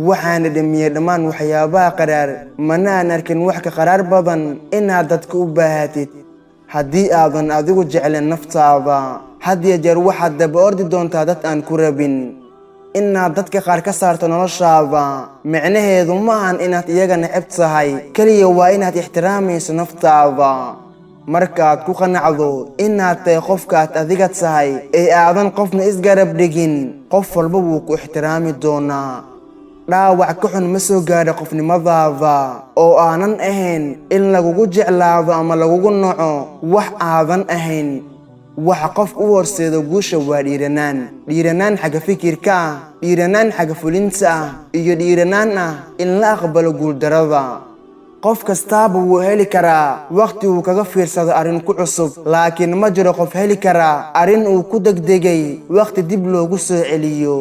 waxaana dhimiyay dhammaan waxyaabaha qaraar mana aan arkin wax ka qaraar badan inaad dadka u baahatid haddii aadan adigu jeclen naftaada had iyo jeer waxaad daba ordi doontaa dad aan ku rabin inaad dadka qaar ka saarto noloshaada micnaheedu ma ahan inaad iyaga neceb tahay kaliya waa inaad ixtiraamayso naftaada markaad ku qanacdo inaad tahay qofkaad adiga tahay ee aadan qofna isgarab dhigin qof walba wuu ku ixtiraami doonaa dhaawac ka xun ma soo gaadho qofnimadaada oo aanan ahayn in lagugu jeclaado ama lagugu naco wax aadan ahayn waxa qof u horseedo guusha waa dhiiranaan xagga fikirka ah dhiiranaan xagga fulinta ah iyo dhiiranaan ah in la aqbalo guuldarada qof kastaaba wuu heli karaa waqti uu kaga fiirsado arrin ku cusub laakiin ma jiro qof heli karaa arrin uu ku degdegay waqti dib loogu soo celiyo